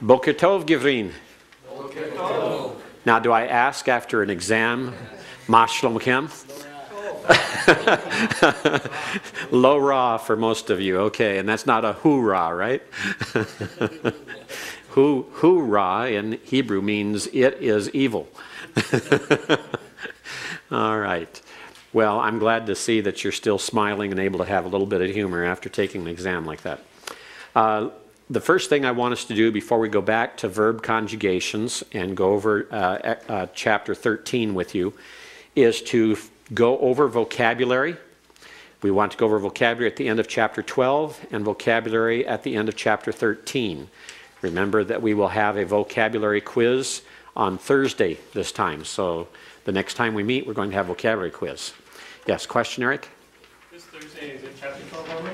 Boker Tov, Givrin. Boker Tov. Now, do I ask after an exam, Ma Shlomchem? Lo ra for most of you, okay, and that's not a hoorah, right? Hoorah in Hebrew means it is evil. All right. Well, I'm glad to see that you're still smiling and able to have a little bit of humor after taking an exam like that. The first thing I want us to do before we go back to verb conjugations and go over chapter 13 with you is to go over vocabulary. We want to go over vocabulary at the end of chapter 12 and vocabulary at the end of chapter 13. Remember that we will have a vocabulary quiz on Thursday this time. So the next time we meet, we're going to have a vocabulary quiz. Yes, question, Eric? This Thursday, is it chapter 12 only?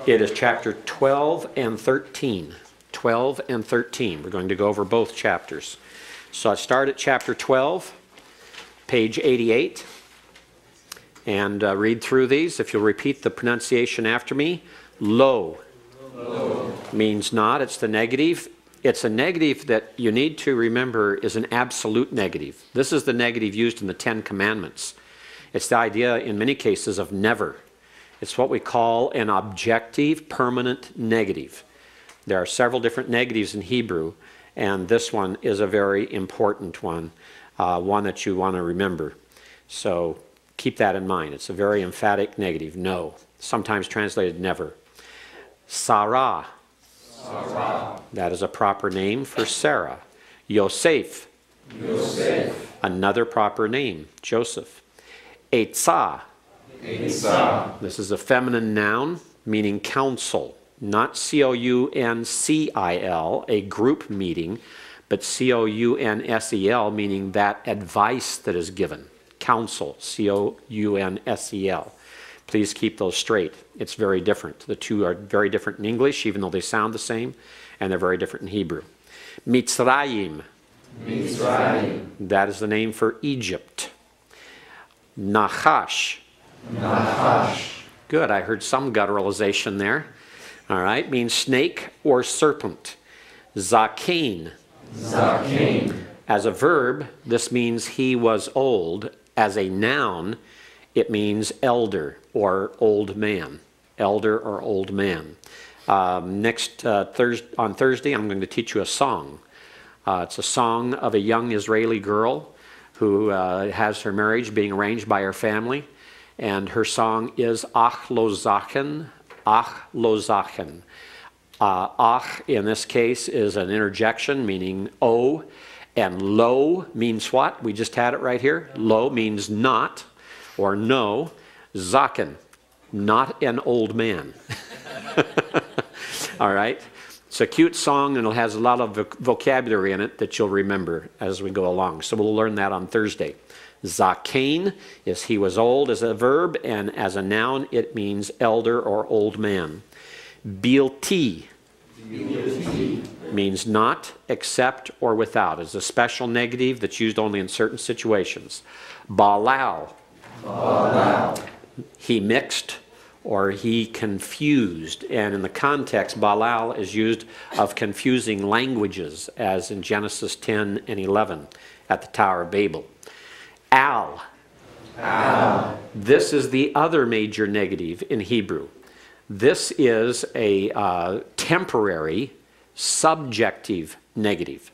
It is chapter 12 and 13. 12 and 13. We're going to go over both chapters. So I start at chapter 12, page 88, and read through these. If you'll repeat the pronunciation after me, lo. Lo means not. It's the negative. It's a negative that you need to remember is an absolute negative. This is the negative used in the Ten Commandments. It's the idea in many cases of never. It's what we call an objective permanent negative. There are several different negatives in Hebrew, and this one is a very important one, one that you want to remember. So keep that in mind. It's a very emphatic negative, no. Sometimes translated never. Sarah. Sarah. That is a proper name for Sarah. Yosef. Yosef. Another proper name, Joseph. Eitzah. Eitzah. This is a feminine noun meaning council, not C-O-U-N-C-I-L, a group meeting, but C-O-U-N-S-E-L, meaning that advice that is given. Counsel, C-O-U-N-S-E-L. Please keep those straight. It's very different. The two are very different in English, even though they sound the same, and they're very different in Hebrew. Mitzrayim. Mitzrayim. That is the name for Egypt. Nachash. Nachash. Good, I heard some gutturalization there. All right, means snake or serpent. Zakein. Zakein. As a verb, this means he was old. As a noun, it means elder or old man. Elder or old man. On Thursday, I'm going to teach you a song. It's a song of a young Israeli girl who has her marriage being arranged by her family. And her song is Ach lo zachen, Ach lo zachen. Ach, in this case, is an interjection meaning oh. And lo means what? We just had it right here. Lo means not or no. Zaken, not an old man. All right? It's a cute song, and it has a lot of vocabulary in it that you'll remember as we go along. So we'll learn that on Thursday. Zakein is he was old as a verb, and as a noun it means elder or old man. Bilti means not, except, or without. It's a special negative that's used only in certain situations. Balal. Balal. He mixed or he confused. And in the context, Balal is used of confusing languages, as in Genesis 10 and 11 at the Tower of Babel. Al. Al. This is the other major negative in Hebrew. This is a temporary subjective negative.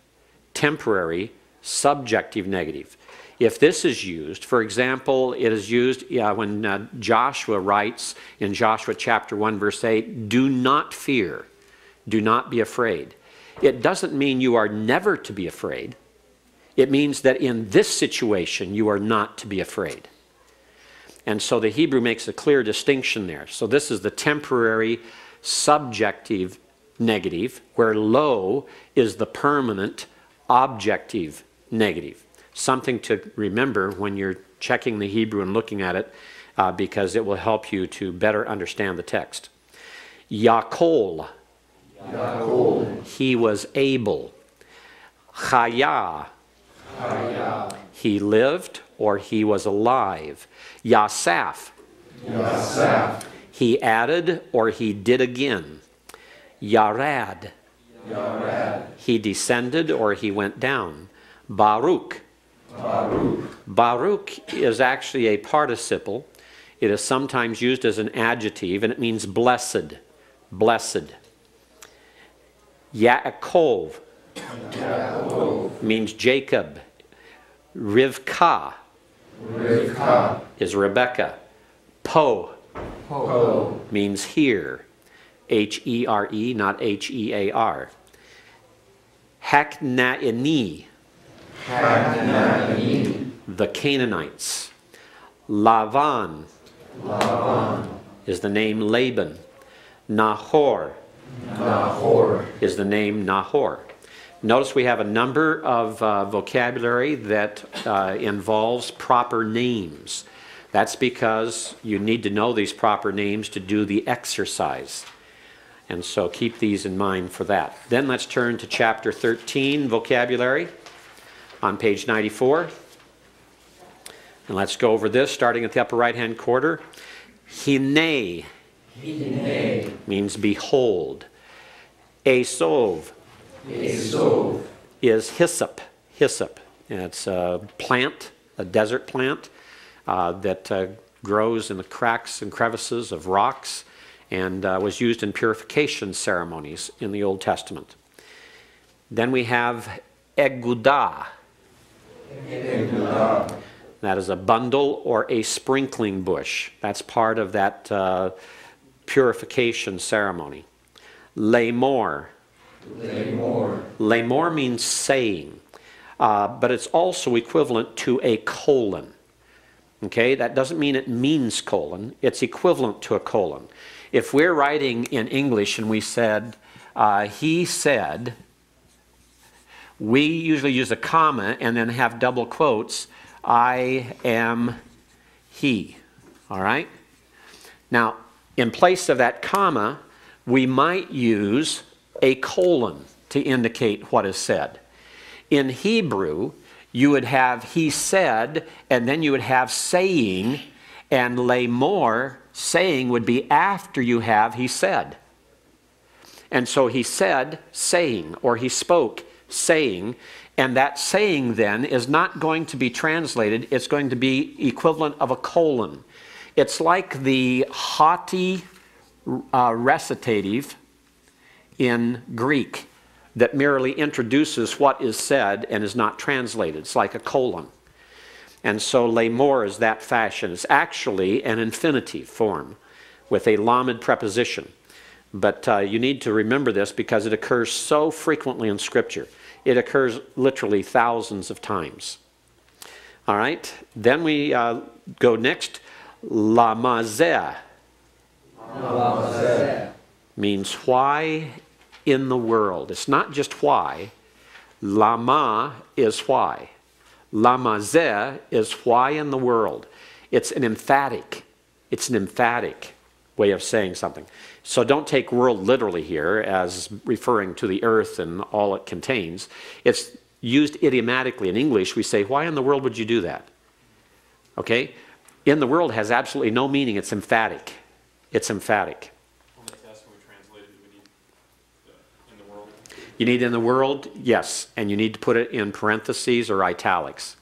Temporary subjective negative. If this is used, for example, it is used when Joshua writes in Joshua chapter 1 verse 8, do not fear, do not be afraid. It doesn't mean you are never to be afraid. It means that in this situation you are not to be afraid. And so the Hebrew makes a clear distinction there. So this is the temporary subjective negative, where lo is the permanent objective negative. Something to remember when you're checking the Hebrew and looking at it, because it will help you to better understand the text. Yakol. Yakol. He was able. Chaya. Chaya. He lived or he was alive. Yasaf. Yasaf. He added or he did again. Yarad. Yared. He descended or he went down. Baruch. Baruch. Baruch is actually a participle. It is sometimes used as an adjective, and it means blessed. Blessed. Yaakov Yaakov. means Jacob. Rivka Rivka. is Rebecca. Po Po. means here. H-E-R-E, not H-E-A-R. Haknaini, Hanani. the Canaanites. Lavan Lavan. is the name Laban. Nahor Nahor. is the name Nahor. Notice we have a number of vocabulary that involves proper names. That's because you need to know these proper names to do the exercise. And so keep these in mind for that. Then let's turn to chapter 13, vocabulary, on page 94. And let's go over this, starting at the upper right-hand corner. Hine Hine. means behold. Esov Esov. is hyssop. Hyssop. And it's a plant, a desert plant that grows in the cracks and crevices of rocks and was used in purification ceremonies in the Old Testament. Then we have egudah. Egudah. That is a bundle or a sprinkling bush. That's part of that purification ceremony. Lamor. Lamor. Lamor means saying, but it's also equivalent to a colon. Okay, that doesn't mean it means colon. It's equivalent to a colon. If we're writing in English and we said, he said, we usually use a comma and then have double quotes, I am he. All right? Now, in place of that comma, we might use a colon to indicate what is said. In Hebrew, you would have he said, and then you would have saying, and lamor, saying, would be after you have he said. And so he said, saying, or he spoke, saying, and that saying then is not going to be translated, it's going to be equivalent of a colon. It's like the haughty recitative in Greek that merely introduces what is said and is not translated. It's like a colon. And so lamor is that fashion. It's actually an infinitive form with a lamed preposition. But you need to remember this because it occurs so frequently in Scripture. It occurs literally thousands of times. All right, then we go next. Lamazeh means why in the world. It's not just why. Lama is why. Lamazeh is why in the world. It's an emphatic. It's an emphatic way of saying something. So don't take world literally here as referring to the earth and all it contains. It's used idiomatically in English. We say, why in the world would you do that? Okay? In the world has absolutely no meaning. It's emphatic. It's emphatic. You need in the world, yes, and you need to put it in parentheses or italics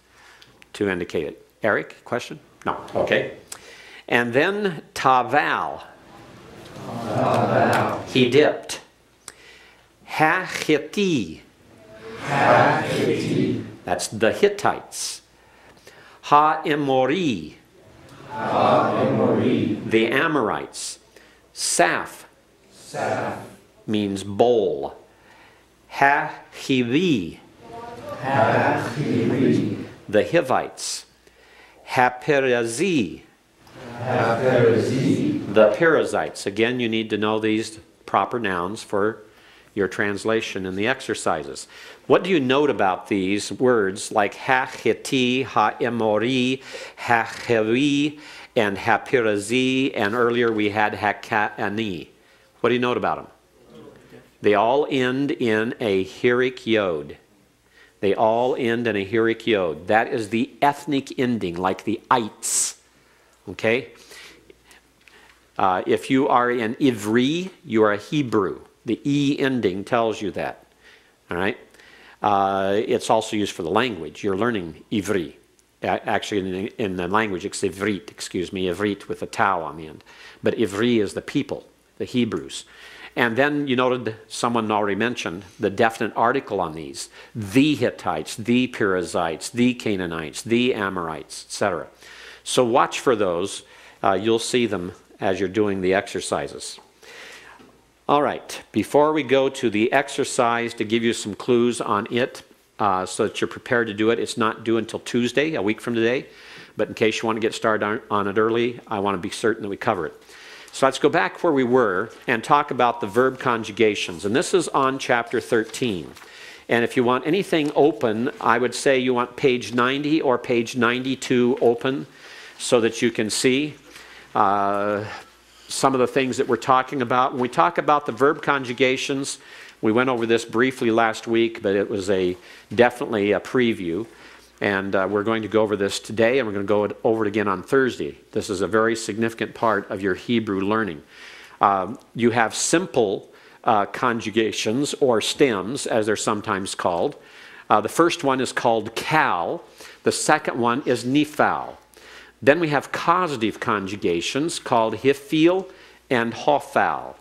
to indicate it. Eric, question? No. Okay. And then taval. Taval. He dipped. Ha-Hitti. Ha-Hitti. That's the Hittites. Ha-Emori. Ha-Emori. The Amorites. Saph. Saph. Means bowl. Ha-Hivi. Ha-Hivi. The Hivites. Ha-Perizi. Ha-Perizi. The Perizzites. Again, you need to know these proper nouns for your translation in the exercises. What do you note about these words like Ha-Hitti, Ha-Emori, Ha-Hivi, and Ha-Perizi, and earlier we had Ha-Ka'ani? What do you note about them? They all end in a Hirik Yod. They all end in a Hirik Yod. That is the ethnic ending, like the ites. Okay? If you are in Ivri, you are a Hebrew. The E ending tells you that. All right? It's also used for the language. You're learning Ivri. Actually, in the language, it's Ivrit, Ivrit with a tau on the end. But Ivri is the people, the Hebrews. And then you noted, someone already mentioned, the definite article on these. The Hittites, the Perizzites, the Canaanites, the Amorites, etc. So watch for those. You'll see them as you're doing the exercises. All right, before we go to the exercise, to give you some clues on it, so that you're prepared to do it. It's not due until Tuesday, a week from today. But in case you want to get started on it early, I want to be certain that we cover it. So let's go back where we were and talk about the verb conjugations. And this is on chapter 13. And if you want anything open, I would say you want page 90 or page 92 open so that you can see some of the things that we're talking about. When we talk about the verb conjugations, we went over this briefly last week, but it was definitely a preview. And we're going to go over this today, and we're going to go over it again on Thursday. This is a very significant part of your Hebrew learning. You have simple conjugations, or stems, as they're sometimes called. The first one is called kal. The second one is nifal. Then we have causative conjugations called hifil and hofal.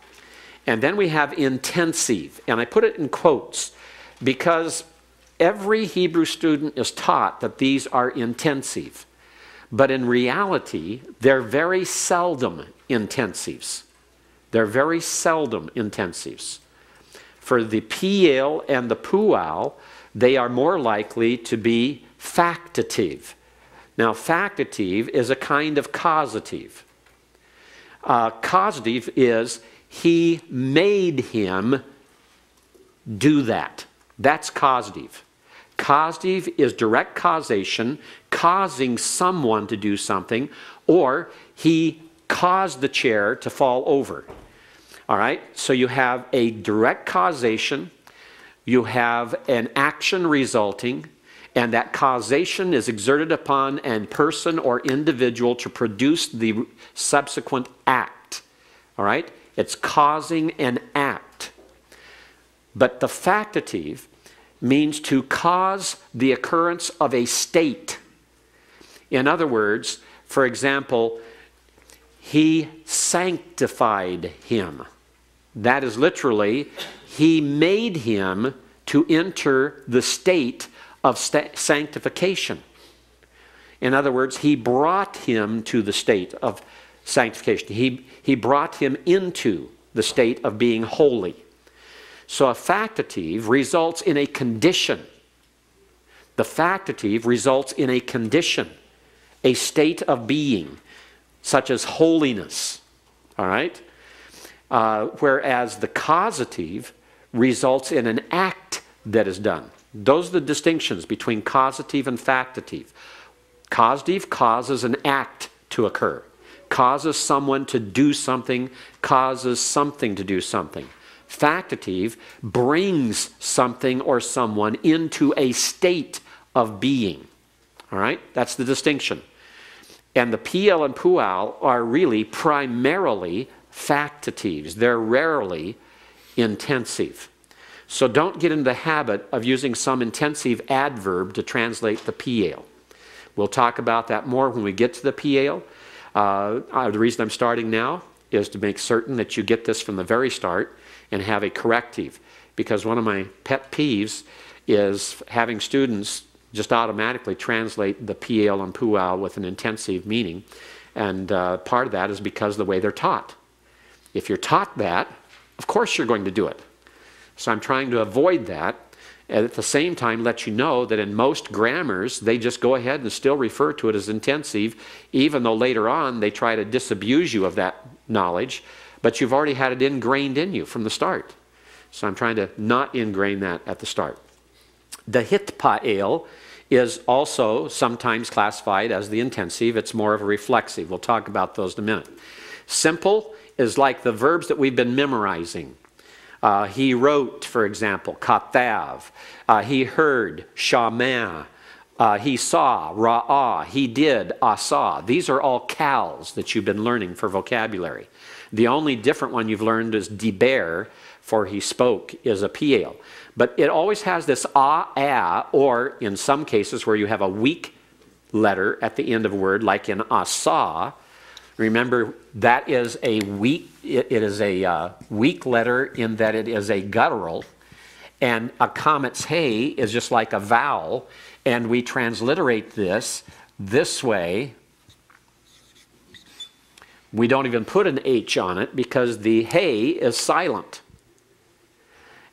And then we have intensive, and I put it in quotes because every Hebrew student is taught that these are intensive. But in reality, they're very seldom intensives. They're very seldom intensives. For the piel and the pual, they are more likely to be factative. Now, factative is a kind of causative. Causative is he made him do that. That's causative. Causative is direct causation, causing someone to do something, or he caused the chair to fall over. All right? So you have a direct causation, you have an action resulting, and that causation is exerted upon a person or individual to produce the subsequent act. All right? It's causing an act. But the factative means to cause the occurrence of a state. In other words, for example, he sanctified him. That is literally, he made him to enter the state of sanctification. In other words, he brought him to the state of sanctification. He brought him into the state of being holy. So a factative results in a condition. The factative results in a condition, a state of being, such as holiness. All right? Whereas the causative results in an act that is done. Those are the distinctions between causative and factative. Causative causes an act to occur. Causes someone to do something, causes something to do something. Factative brings something or someone into a state of being. All right? That's the distinction. And the piel and pual are really primarily factatives. They're rarely intensive. So don't get into the habit of using some intensive adverb to translate the piel. We'll talk about that more when we get to the piel. The reason I'm starting now is to make certain that you get this from the very start and have a corrective. Because one of my pet peeves is having students just automatically translate the piel and pual with an intensive meaning. And part of that is because of the way they're taught. If you're taught that, of course you're going to do it. So I'm trying to avoid that, and at the same time let you know that in most grammars, they just go ahead and still refer to it as intensive, even though later on they try to disabuse you of that knowledge, but you've already had it ingrained in you from the start. So I'm trying to not ingrain that at the start. The hitpael is also sometimes classified as the intensive. It's more of a reflexive. We'll talk about those in a minute. Simple is like the verbs that we've been memorizing. He wrote, for example, katav. He heard, shamah. He saw, ra'ah. He did, asa. These are all cals that you've been learning for vocabulary. The only different one you've learned is diber, for he spoke, is a piel. But it always has this a, or in some cases where you have a weak letter at the end of a word, like in asa. Remember, that is a weak, it is a weak letter in that it is a guttural. And a comet's hey is just like a vowel. And we transliterate this way. We don't even put an H on it because the hey is silent.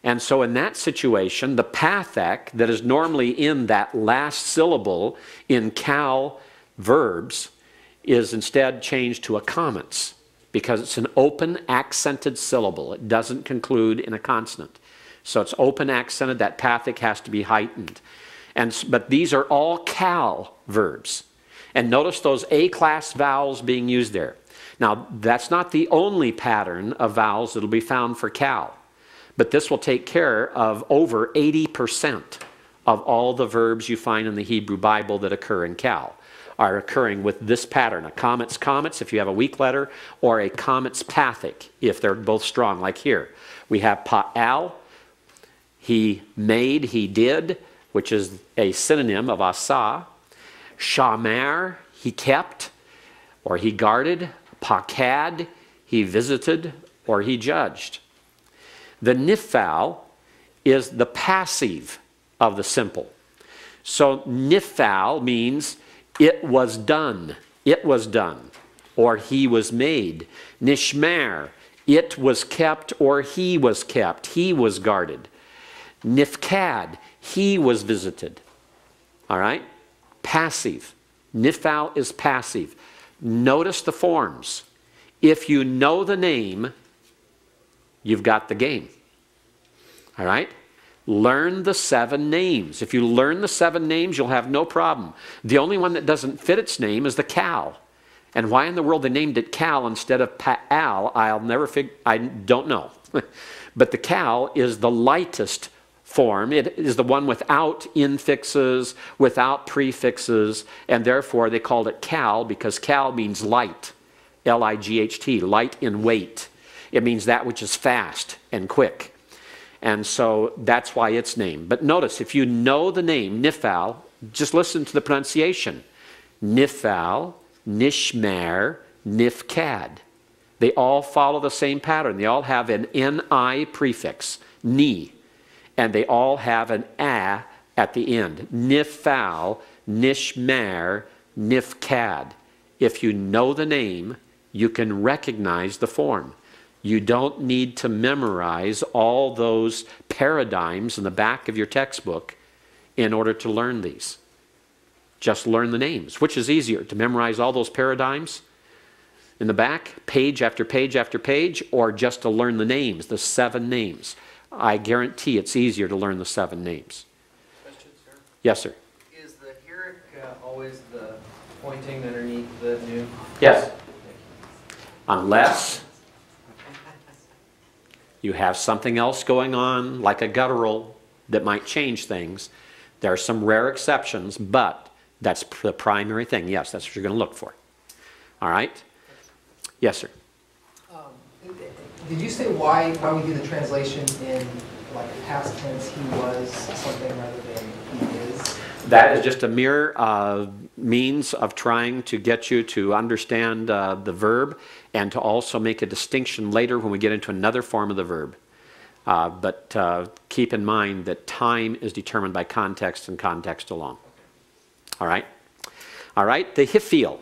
And so in that situation, the pathek that is normally in that last syllable in cal verbs is instead changed to a comets because it's an open accented syllable. It doesn't conclude in a consonant. So it's open accented. That pathek has to be heightened. But these are all cal verbs. And notice those A-class vowels being used there. Now, that's not the only pattern of vowels that will be found for cal. But this will take care of over 80% of all the verbs you find in the Hebrew Bible that occur in cal are occurring with this pattern. A comet's comets if you have a weak letter, or a comet's pathek if they're both strong, like here. We have pa'al, he made, he did, which is a synonym of asa. Shamer, he kept, or he guarded. Pakad, he visited, or he judged. The nifal is the passive of the simple. So nifal means it was done, or he was made. Nishmer, it was kept, or he was kept, he was guarded. Nifkad, he was visited. All right? Passive. Nifal is passive. Notice the forms. If you know the name, you've got the game. All right? Learn the 7 names. If you learn the 7 names, you'll have no problem. The only one that doesn't fit its name is the cal. And why in the world they named it cal instead of pa'al, I'll never figure, I don't know. But the cal is the lightest form. It is the one without infixes, without prefixes, and therefore they called it cal because cal means light. L-I-G-H-T, light in weight. It means that which is fast and quick. And so that's why it's named. But notice, if you know the name, nifal, just listen to the pronunciation. Nifal, nishmer, nifkad. They all follow the same pattern. They all have an N-I prefix, ni. And they all have an a at the end. Nifal, nishmer, nifkad. If you know the name, you can recognize the form. You don't need to memorize all those paradigms in the back of your textbook in order to learn these. Just learn the names. Which is easier, to memorize all those paradigms in the back, page after page after page, or just to learn the names, the 7 names? I guarantee it's easier to learn the 7 names. Question, sir? Yes, sir. Is the hierarch always the pointing underneath the new? Yes. Unless you have something else going on, like a guttural, that might change things. There are some rare exceptions, but that's the primary thing. Yes, that's what you're going to look for. All right? Yes, sir. Did you say why we do the translation in like past tense, he was something rather than he is? That is just a mere means of trying to get you to understand the verb and to also make a distinction later when we get into another form of the verb. But keep in mind that time is determined by context and context alone. All right? All right, the hifil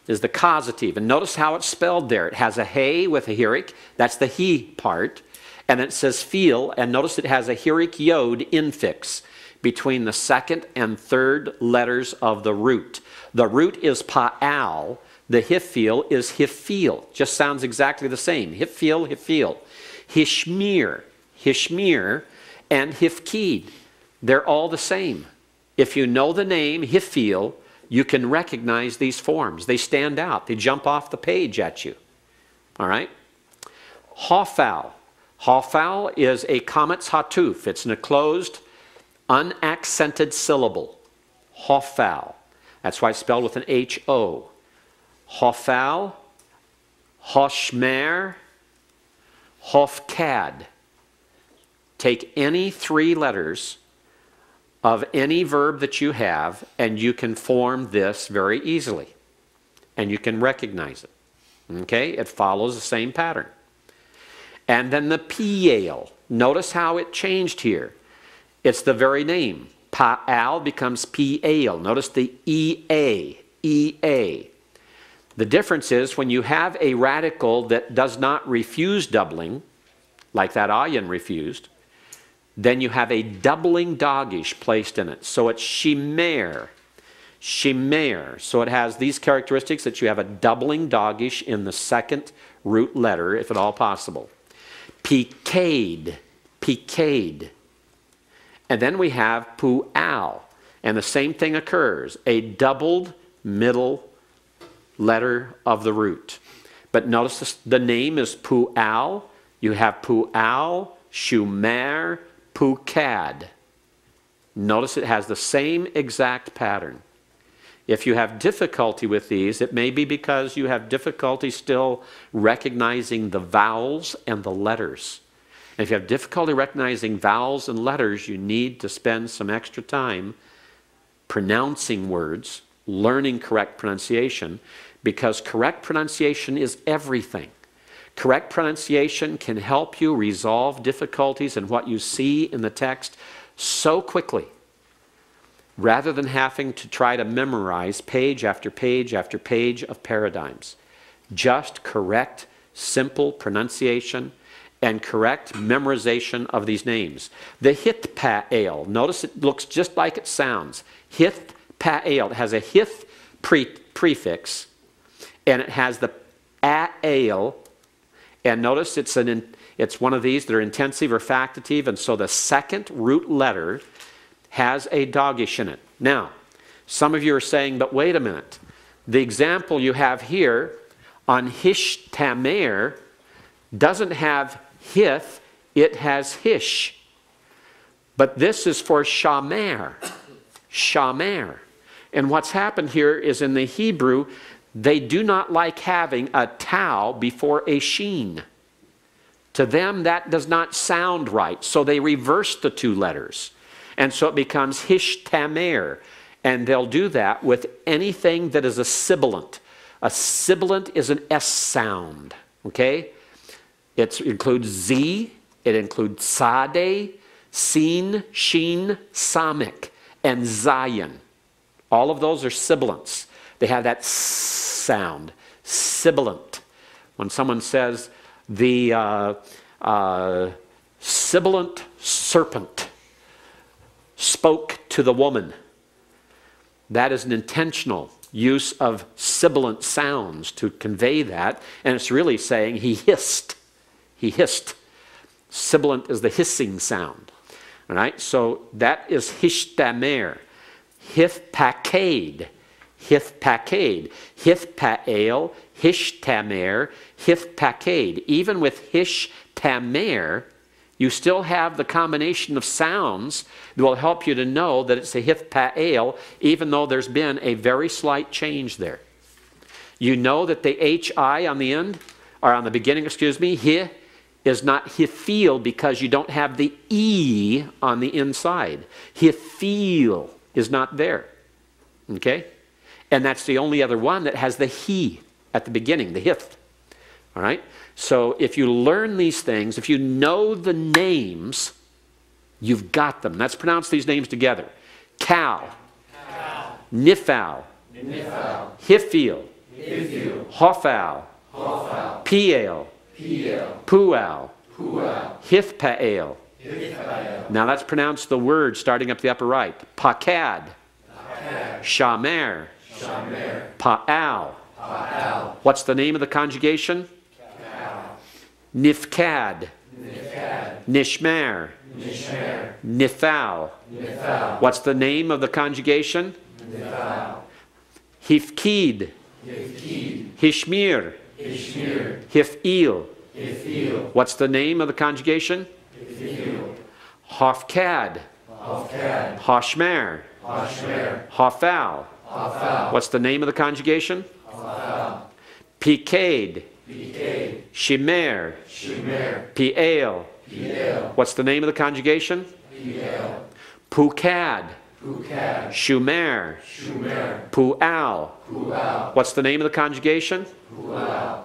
is the causative. And notice how it's spelled there. It has a hey with a hierarch. That's the he part. And then it says feel. And notice it has a hierarch yod infix between the 2nd and 3rd letters of the root. The root is pa'al. The hifil is hifil. Just sounds exactly the same. Hifil, hifil. Hishmir, hishmir, and hifkid. They're all the same. If you know the name hifil, you can recognize these forms. They stand out. They jump off the page at you. All right? Hafal. Hafal is a kametz hatuf. It's an closed, unaccented syllable. Hofal. That's why it's spelled with an H-O. Hofal, Hoshmer, Hofkad. Take any three letters of any verb that you have, and you can form this very easily. And you can recognize it. Okay? It follows the same pattern. And then the Piel. Notice how it changed here. It's the very name. Pa'al becomes Piel. Notice the E-A. E-A. The difference is when you have a radical that does not refuse doubling, like that ayin refused, then you have a doubling dagish placed in it. So it's shimer. Shimer. So it has these characteristics that you have a doubling dagish in the second root letter, if at all possible. Pikade. Pikade. And then we have pu'al. And the same thing occurs. A doubled middle letter of the root. But notice this, the name is pu'al. You have pu'al, shumer, pukad. Notice it has the same exact pattern. If you have difficulty with these, it may be because you have difficulty still recognizing the vowels and the letters. And if you have difficulty recognizing vowels and letters, you need to spend some extra time pronouncing words, learning correct pronunciation, because correct pronunciation is everything. Correct pronunciation can help you resolve difficulties in what you see in the text so quickly, rather than having to try to memorize page after page after page of paradigms. Just correct, simple pronunciation and correct memorization of these names. The Hith-Pa'el, notice it looks just like it sounds. Hith-Pa'el, it has a Hith prefix, and it has the A'el, and notice it's one of these that are intensive or factative, and so the second root letter has a dagish in it. Now, some of you are saying, but wait a minute. The example you have here on Hishtamer doesn't have Hith, it has Hish. But this is for Shamer. Shamer. And what's happened here is in the Hebrew, they do not like having a tau before a sheen. To them, that does not sound right. So they reverse the two letters. And so it becomes Hishtamer. And they'll do that with anything that is a sibilant. A sibilant is an S sound. Okay? It includes Z, it includes Sade, Sin, Shin, Samik, and Zayin. All of those are sibilants. They have that sound, sibilant. When someone says the sibilant serpent spoke to the woman, that is an intentional use of sibilant sounds to convey that, and it's really saying he hissed. He hissed. Sibilant is the hissing sound. All right, so that is Hishtamer. Hithpakade. Hithpakade. Hithpael. Hishtamer. Hithpakade. Even with Hishtamer, you still have the combination of sounds that will help you to know that it's a Hithpael, even though there's been a very slight change there. You know that the HI on the end, or on the beginning, excuse me, Hi is not Hifil because you don't have the E on the inside. Hifil is not there. Okay? And that's the only other one that has the He at the beginning, the Hith. All right? So if you learn these things, if you know the names, you've got them. Let's pronounce these names together. Cal. Nifal. Hifil. Hofal. Piel. Pual. Hithpael. Now let's pronounce the word starting up the upper right. Pakad. Shamer. Pa'al. What's the name of the conjugation? Nifkad. Nishmer. Nifal. What's the name of the conjugation? Hifkid. Hishmir. Hifil. What's the name of the conjugation? Hofkad. Hoshmer. Hashmer. Hafal. Hafal. What's the name of the conjugation? Hafal. Piked. Piked. Shimer. Shimer. Piel. Piel. What's the name of the conjugation? Piel. Pukad. Pukad. Shumer. Shumer. Pual. Pual. What's the name of the conjugation? Pual.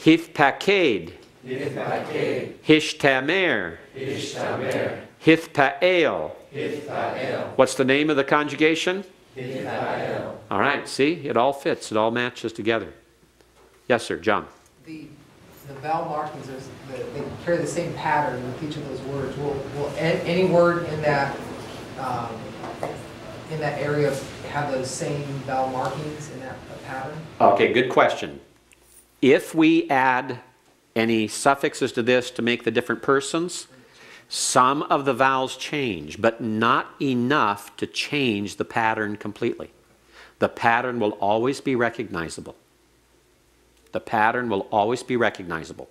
Hithpaked. Hithpaked. Hishtamer. Hishtamer. Hithpael. Hithpael. What's the name of the conjugation? Hithpael. All right, see, it all fits, it all matches together. Yes, sir, John. The vowel markings, they carry the same pattern with each of those words. Will any word in that area have those same vowel markings in that pattern? Okay, good question. If we add any suffixes to this to make the different persons, some of the vowels change, but not enough to change the pattern completely. The pattern will always be recognizable. The pattern will always be recognizable.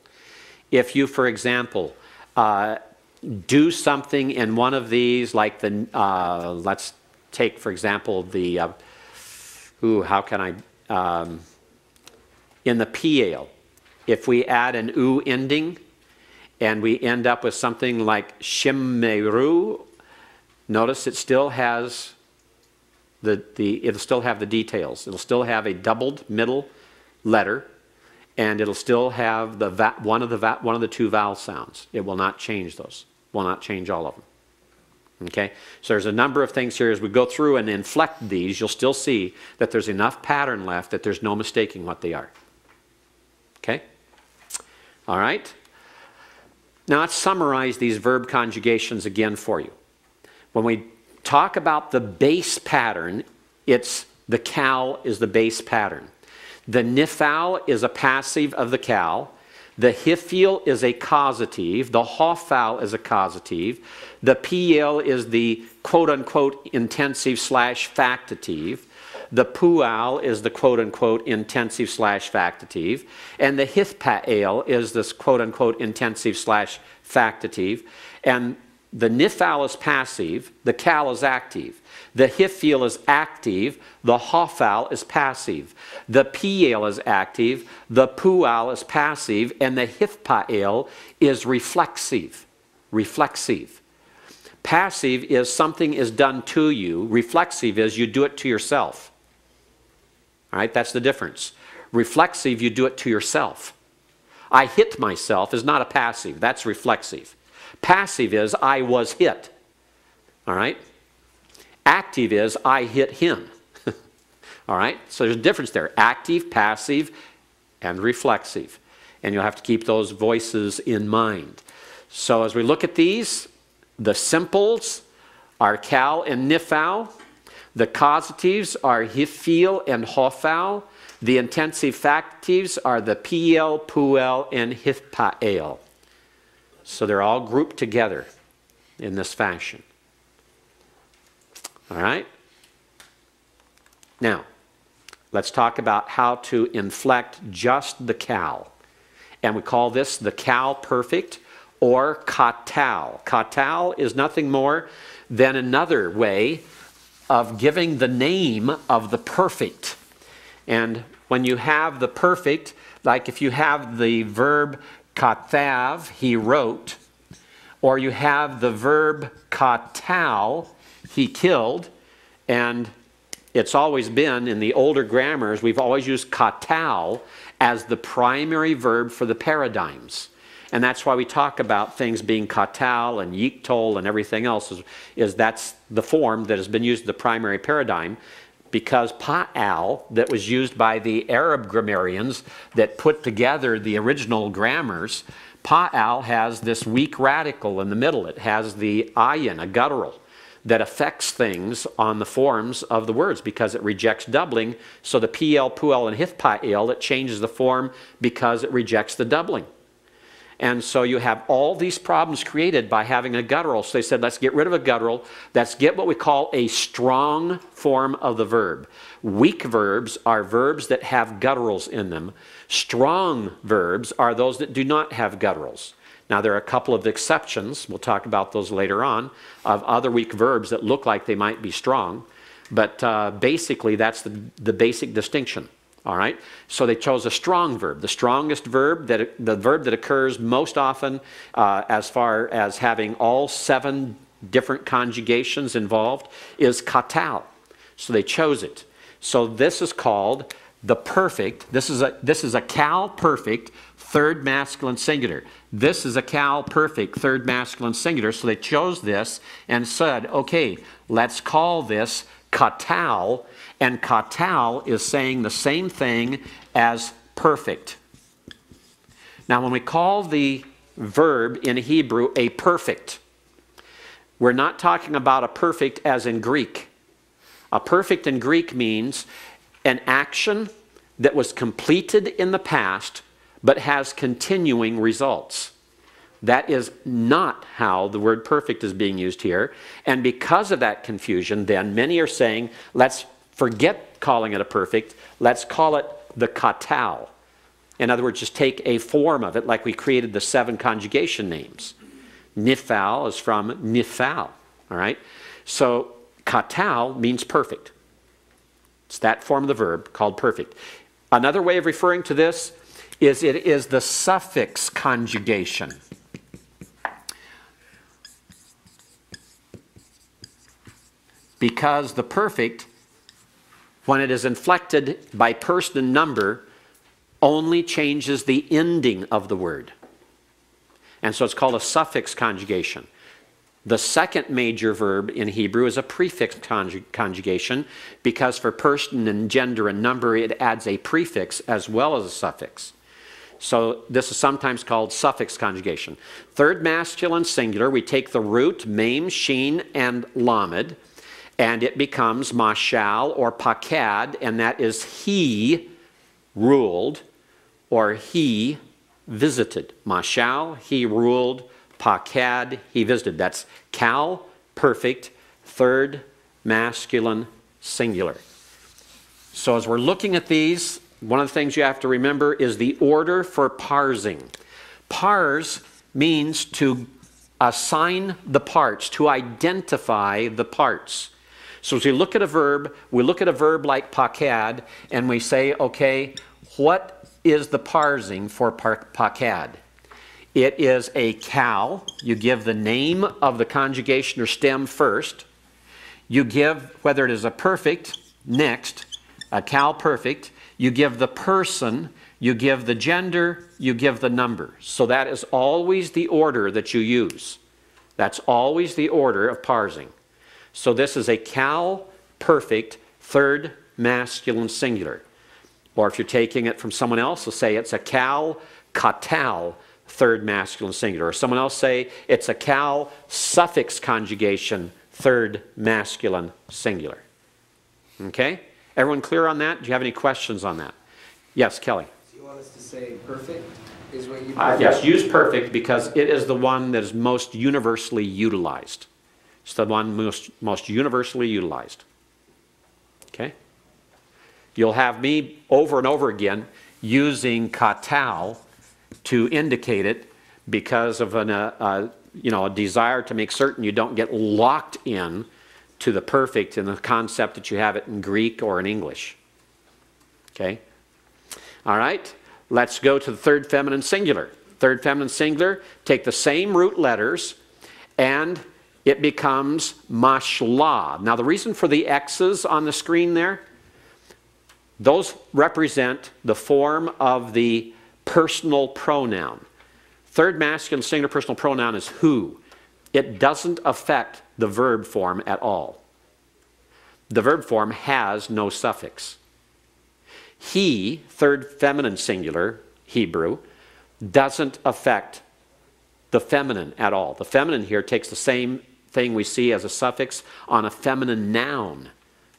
If you, for example, do something in one of these, like the, let's take, for example, the, how can I, in the piel, if we add an u ending, and we end up with something like shimmeru, notice it still has it'll still have the details. It'll still have a doubled middle letter, and it'll still have one of the two vowel sounds. It will not change those. Will not change all of them. Okay? So there's a number of things here. As we go through and inflect these, you'll still see that there's enough pattern left that there's no mistaking what they are. Okay? All right? Now let's summarize these verb conjugations again for you. When we talk about the base pattern, it's the cal is the base pattern. The nifal is a passive of the cal. The hifil is a causative. The hofal is a causative. The piel is the quote-unquote intensive slash factative. The pual is the quote-unquote intensive slash factative. And the hithpael is this quote-unquote intensive slash factative. And the nifal is passive. The cal is active. The hifil is active. The hofal is passive. The piel is active. The pual is passive. And the hithpael is reflexive. Reflexive. Passive is something is done to you. Reflexive is you do it to yourself. All right, that's the difference. Reflexive, you do it to yourself. I hit myself is not a passive. That's reflexive. Passive is I was hit. All right? Active is I hit him. All right? So there's a difference there. Active, passive, and reflexive. And you'll have to keep those voices in mind. So as we look at these, the simples are cal and nifal. The causatives are hifil and hofal. The intensive factives are the piel, puel, and hithpael. So they're all grouped together in this fashion. All right? Now, let's talk about how to inflect just the cal. And we call this the cal perfect or katal. Katal is nothing more than another way of giving the name of the perfect. And when you have the perfect, like if you have the verb katav, he wrote, or you have the verb katal, he killed, and it's always been in the older grammars, we've always used katal as the primary verb for the paradigms. And that's why we talk about things being katal and yiktol and everything else, is that's the form that has been used in the primary paradigm, because pa'al, that was used by the Arab grammarians that put together the original grammars, pa'al has this weak radical in the middle. It has the ayin, a guttural, that affects things on the forms of the words because it rejects doubling. So the piel, puel, and hithpael, it changes the form because it rejects the doubling. And so you have all these problems created by having a guttural. So they said, let's get rid of a guttural. Let's get what we call a strong form of the verb. Weak verbs are verbs that have gutturals in them. Strong verbs are those that do not have gutturals. Now, there are a couple of exceptions. We'll talk about those later on, of other weak verbs that look like they might be strong. But basically, that's the basic distinction. All right? So they chose a strong verb. The strongest verb, the verb that occurs most often as far as having all 7 different conjugations involved, is katal. So they chose it. So this is called the perfect. This is a cal perfect third masculine singular. This is a cal perfect third masculine singular. So they chose this and said, okay, let's call this katal. And katal is saying the same thing as perfect. Now, when we call the verb in Hebrew a perfect, we're not talking about a perfect as in Greek. A perfect in Greek means an action that was completed in the past but has continuing results. That is not how the word perfect is being used here. And because of that confusion, then many are saying, let's forget calling it a perfect, let's call it the katal. In other words, just take a form of it like we created the 7 conjugation names. Nifal is from nifal, all right? So katal means perfect. It's that form of the verb called perfect. Another way of referring to this is it is the suffix conjugation. Because the perfect, when it is inflected by person and number, only changes the ending of the word. And so it's called a suffix conjugation. The second major verb in Hebrew is a prefix conjugation, because for person and gender and number, it adds a prefix as well as a suffix. So this is sometimes called suffix conjugation. Third masculine singular, we take the root, mem, shin, and lamed, and it becomes mashal or pakad, and that is he ruled or he visited. Mashal, he ruled. Pakad, he visited. That's cal, perfect, third masculine singular. So as we're looking at these, one of the things you have to remember is the order for parsing. Parse means to assign the parts, to identify the parts. So as we look at a verb, we look at a verb like pakad, and we say, okay, what is the parsing for pakad? It is a cal. You give the name of the conjugation or stem first. You give, whether it is a perfect, next, a cal perfect. You give the person, you give the gender, you give the number. So that is always the order that you use. That's always the order of parsing. So this is a cal perfect third masculine singular. Or if you're taking it from someone else, we'll say it's a cal katal third masculine singular. Or someone else say it's a cal suffix conjugation third masculine singular. Okay? Everyone clear on that? Do you have any questions on that? Yes, Kelly. Do you want us to say perfect is what you yes, use perfect because it is the one that is most universally utilized. It's the one most universally utilized. Okay? You'll have me over and over again using katal to indicate it because of a desire to make certain you don't get locked in to the perfect in the concept that you have it in Greek or in English. Okay? All right, let's go to the third feminine singular. Third feminine singular, take the same root letters and it becomes mashla. Now the reason for the X's on the screen there, those represent the form of the personal pronoun. Third masculine singular personal pronoun is who. It doesn't affect the verb form at all. The verb form has no suffix. He, third feminine singular, Hebrew, doesn't affect the feminine at all. The feminine here takes the same thing we see as a suffix on a feminine noun,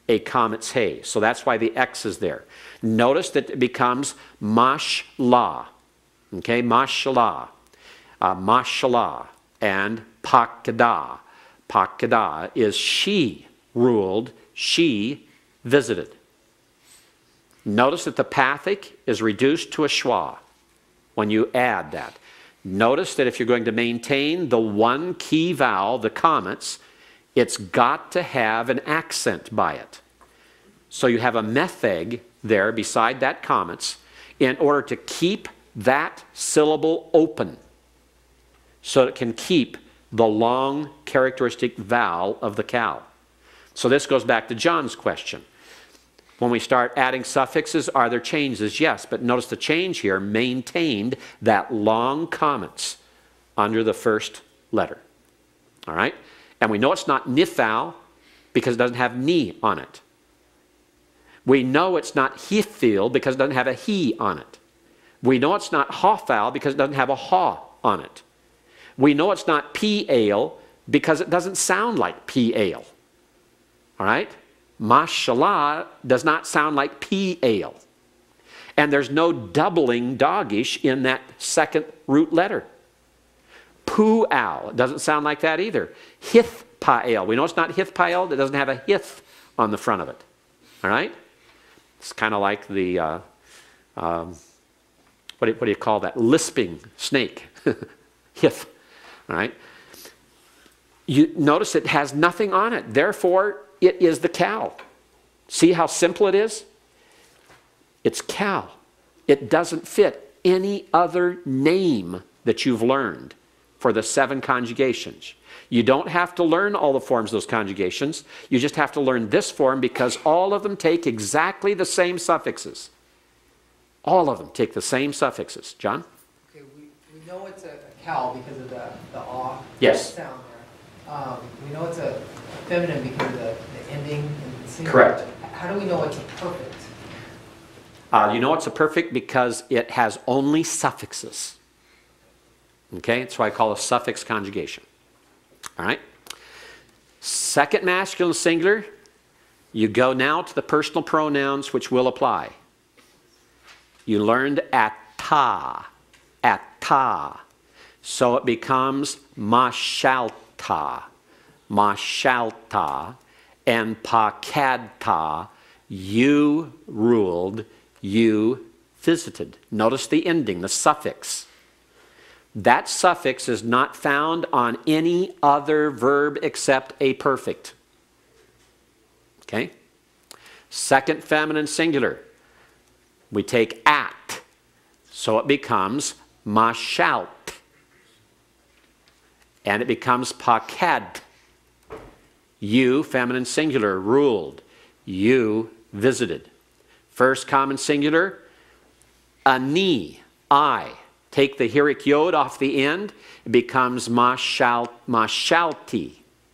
a comets hey. So that's why the X is there. Notice that it becomes mashla. Okay, mashla. Mashallah and pakada. Pakada is she ruled, she visited. Notice that the pathic is reduced to a schwa when you add that. Notice that if you're going to maintain the one key vowel, the comets, it's got to have an accent by it. So you have a metheg there beside that comets in order to keep that syllable open so it can keep the long characteristic vowel of the cow. So this goes back to John's question. When we start adding suffixes, are there changes? Yes, but notice the change here maintained that long comets under the first letter. All right? And we know it's not nifal because it doesn't have ni on it. We know it's not hifil because it doesn't have a he on it. We know it's not hofal because it doesn't have a ha on it. We know it's not p-ale because it doesn't sound like p-ale. All right? Mashallah does not sound like p-ale. And there's no doubling dogish in that second root letter. Pu-al doesn't sound like that either. Hith-pa-ale. We know it's not hith-pa-ale. It doesn't have a hith on the front of it. All right? It's kind of like the, what do you call that? Lisping snake. Hith. All right? You notice it has nothing on it. Therefore, it is the cow. See how simple it is? It's cow. It doesn't fit any other name that you've learned for the 7 conjugations. You don't have to learn all the forms of those conjugations. You just have to learn this form because all of them take exactly the same suffixes. All of them take the same suffixes. John? Okay, we know it's a cow because of the ah Yes. sound there. We know it's a feminine because of the ending and the singular. Correct. How do we know it's a perfect? You know it's a perfect because it has only suffixes. Okay, that's why I call it a suffix conjugation. All right. Second masculine singular, you go now to the personal pronouns which will apply. You learned atta, atta. So it becomes mashalta, mashalta, and pakadta. You ruled, you visited. Notice the ending, the suffix. That suffix is not found on any other verb except a perfect. Okay? Second feminine singular. We take at. So it becomes mashalt. And it becomes pakad. You, feminine singular, ruled. You visited. First common singular, ani, I. Take the hirik yod off the end, it becomes mashalti,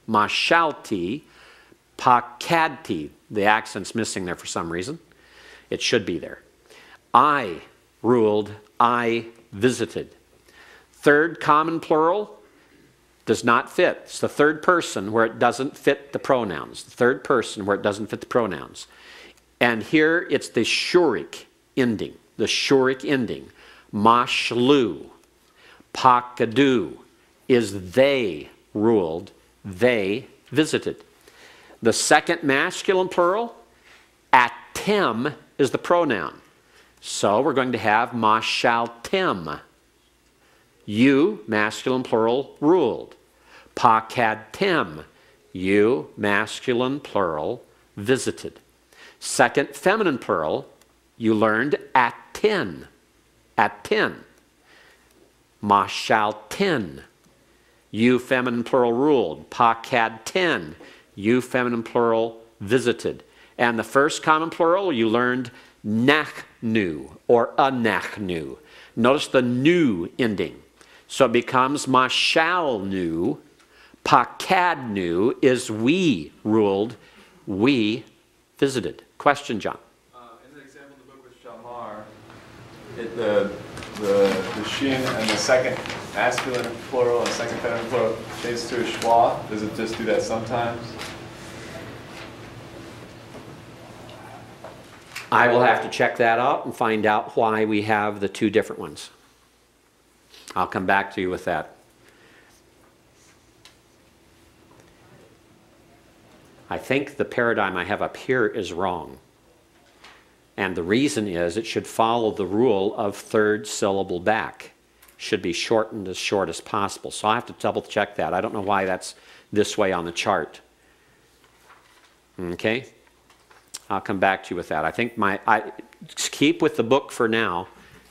mashalti, pakadti. The accent's missing there for some reason. It should be there. I ruled, I visited. Third common plural does not fit. It's the third person where it doesn't fit the pronouns. The third person where it doesn't fit the pronouns. And here it's the shurik ending, the shurik ending. Mashlu, pakadu is they ruled, they visited. The second masculine plural, atem is the pronoun. So we're going to have mashaltem. You, masculine plural, ruled. Pakadtem, you, masculine plural, visited. Second feminine plural, you learned aten. Aten. Mashalten. You, feminine plural, ruled. Pakadten. You, feminine plural, visited. And the first common plural, you learned nachnu or anachnu. Notice the nu ending. So it becomes mashalnu. Pakadnu is we ruled, we visited. Question, John? In the example in the book with Shamar, the shin and the second masculine plural and second feminine plural changes to a schwa. Does it just do that sometimes? I will have to check that out and find out why we have the two different ones. I'll come back to you with that. I think the paradigm I have up here is wrong. And the reason is it should follow the rule of third syllable back. Should be shortened as short as possible. So I have to double check that. I don't know why that's this way on the chart. Okay? I'll come back to you with that. I think keep with the book for now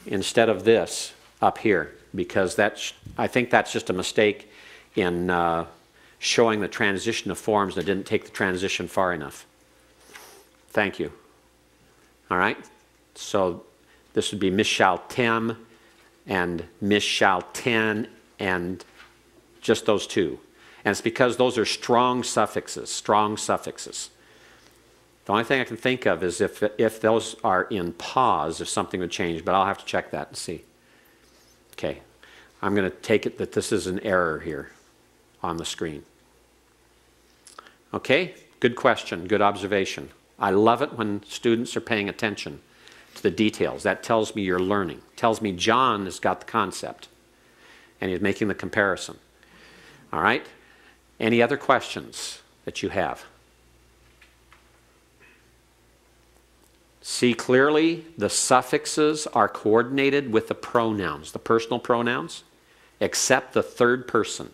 instead of this up here, because I think that's just a mistake in showing the transition of forms that didn't take the transition far enough. Thank you. All right? So this would be mishaltem and mishalten and just those two. And it's because those are strong suffixes, strong suffixes. The only thing I can think of is if those are in pause, if something would change, but I'll have to check that and see. Okay. I'm going to take it that this is an error here on the screen. Okay, good question, good observation. I love it when students are paying attention to the details. That tells me you're learning. Tells me John has got the concept and he's making the comparison. All right? Any other questions that you have? See clearly the suffixes are coordinated with the pronouns, the personal pronouns, except the third person.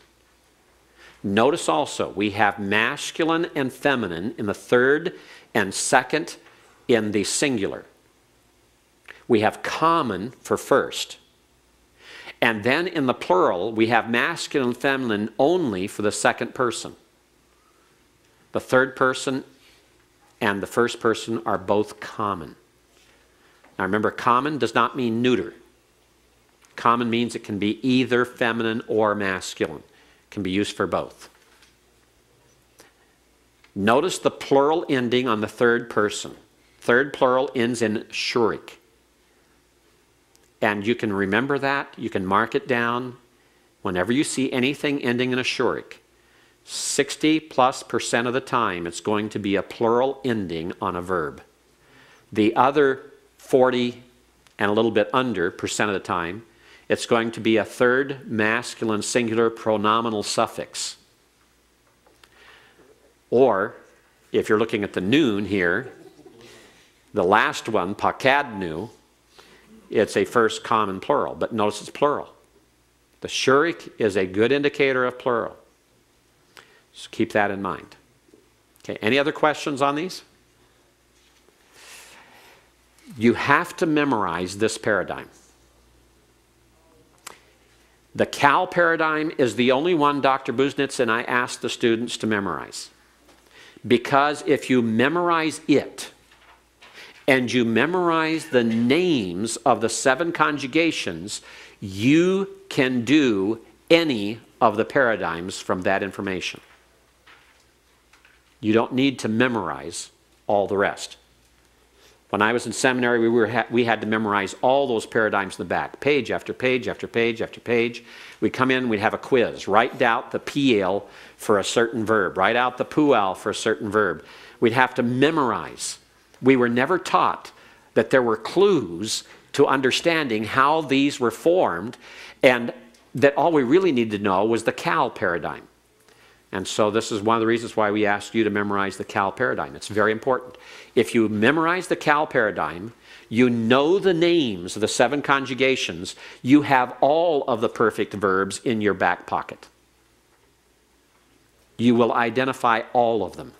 Notice also we have masculine and feminine in the third and second in the singular. We have common for first. And then in the plural, we have masculine and feminine only for the second person. The third person and the first person are both common. Now remember, common does not mean neuter. Common means it can be either feminine or masculine. It can be used for both. Notice the plural ending on the third person. Third plural ends in shurik. And you can remember that. You can mark it down. Whenever you see anything ending in a shurik, 60+% of the time it's going to be a plural ending on a verb. The other 40 and a little bit under % of the time, it's going to be a third masculine singular pronominal suffix. Or, if you're looking at the noon here, the last one, pakadnu, it's a first common plural, but notice it's plural. The shurik is a good indicator of plural. So keep that in mind. Okay, any other questions on these? You have to memorize this paradigm. The Cal paradigm is the only one Dr. Buznitz and I asked the students to memorize. Because if you memorize it, and you memorize the names of the 7 conjugations, you can do any of the paradigms from that information. You don't need to memorize all the rest. When I was in seminary, we had to memorize all those paradigms in the back, page after page after page after page. We'd come in, we'd have a quiz. Write out the piel for a certain verb. Write out the pual for a certain verb. We'd have to memorize. We were never taught that there were clues to understanding how these were formed, and that all we really needed to know was the Cal paradigm. And so this is one of the reasons why we asked you to memorize the Cal paradigm. It's very important. If you memorize the Cal paradigm, you know the names of the 7 conjugations, you have all of the perfect verbs in your back pocket. You will identify all of them,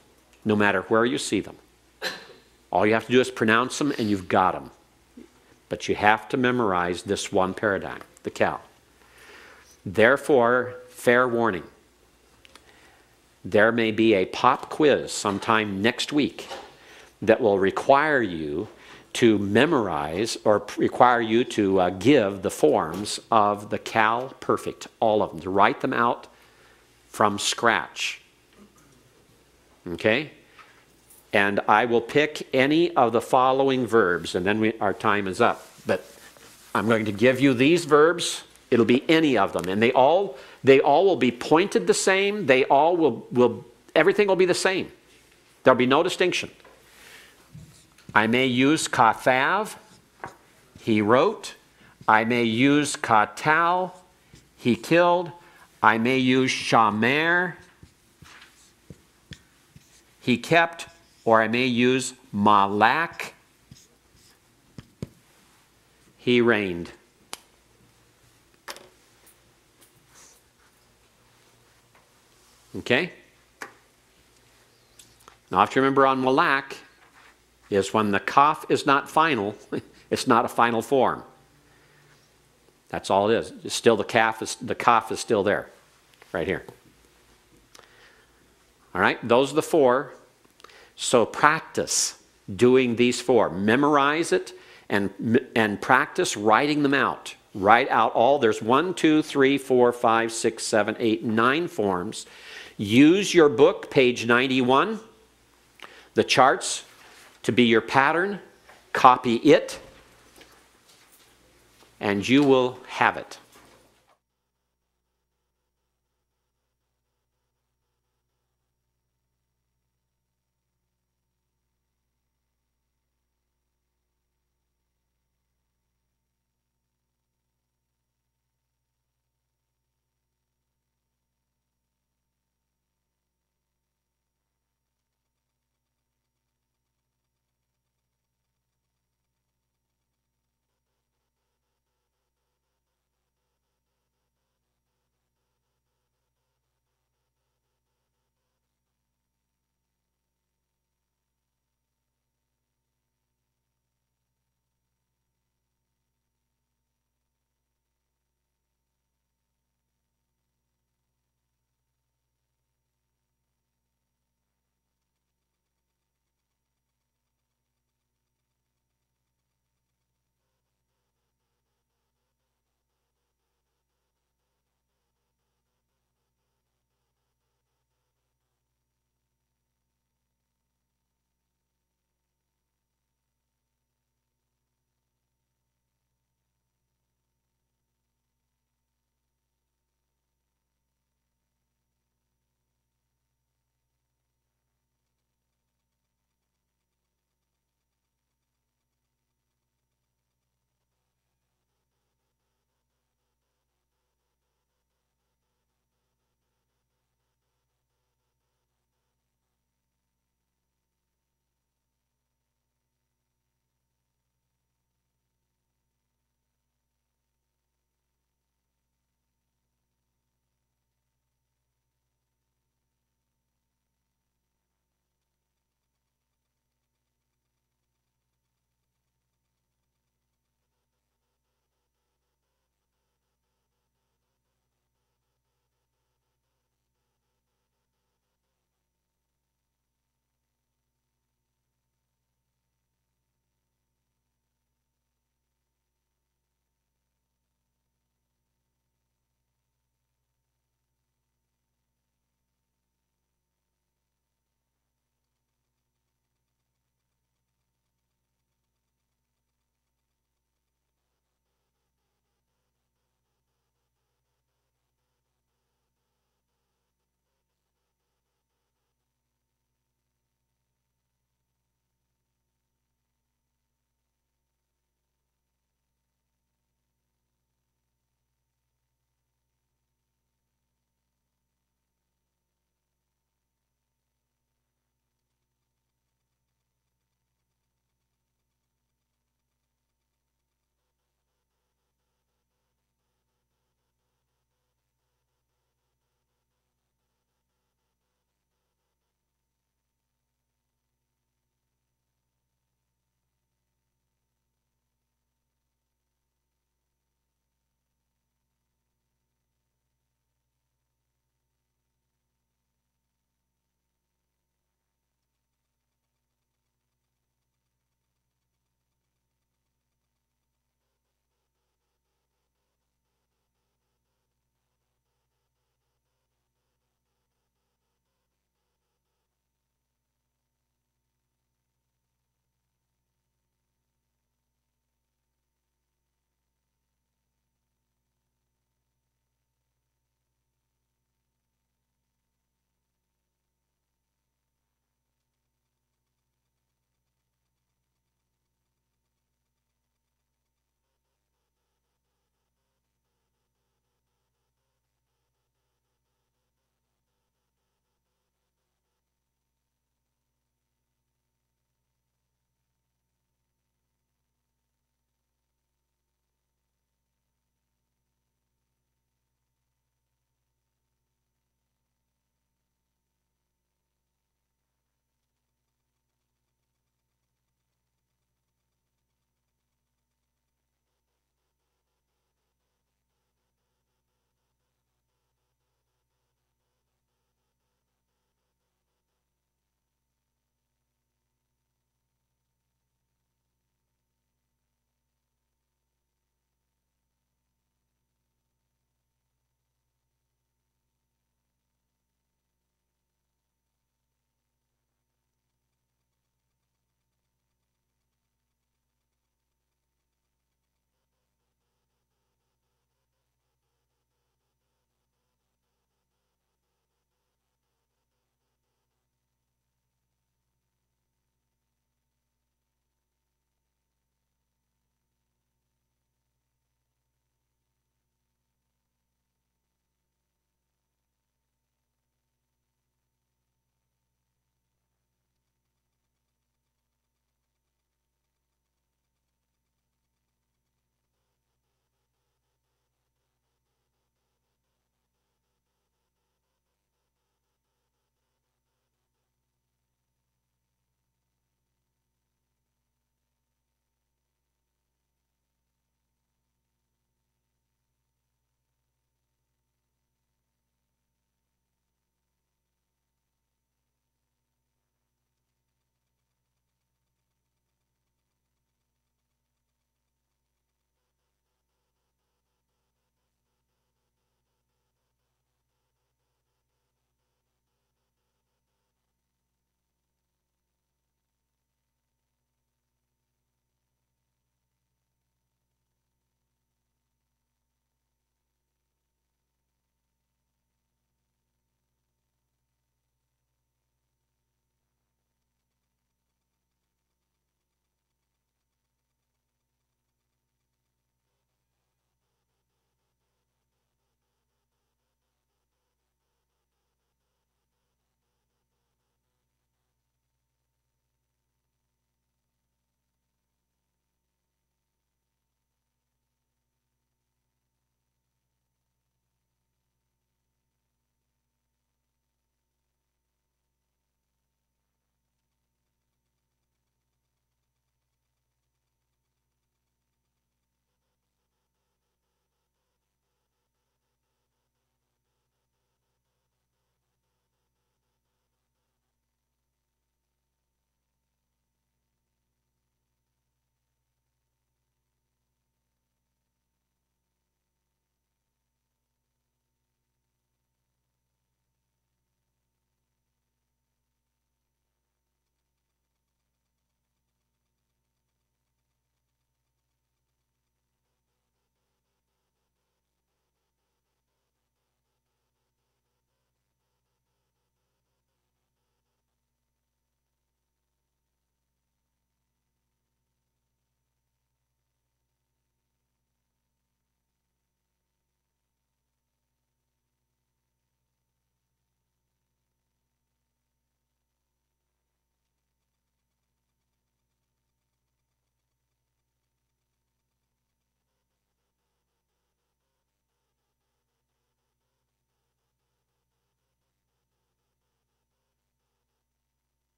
no matter where you see them. All you have to do is pronounce them and you've got them. But you have to memorize this one paradigm, the Cal. Therefore, fair warning. There may be a pop quiz sometime next week that will require you to memorize or require you to give the forms of the Cal Perfect, all of them, to write them out from scratch. Okay? And I will pick any of the following verbs, and then our time is up. But I'm going to give you these verbs. It'll be any of them, and they all will be pointed the same. They all will everything will be the same. There'll be no distinction. I may use kathav, he wrote. I may use katal, he killed. I may use shamer, he kept. Or I may use malak, he reigned. Okay? Now, I have to remember on malak, is when the kaf is not final, it's not a final form. That's all it is. It's still the kaf is still there, right here. All right, those are the 4. So practice doing these 4. Memorize it and practice writing them out. Write out all, there's 1, 2, 3, 4, 5, 6, 7, 8, 9 forms. Use your book, page 91, the charts to be your pattern. Copy it, and you will have it.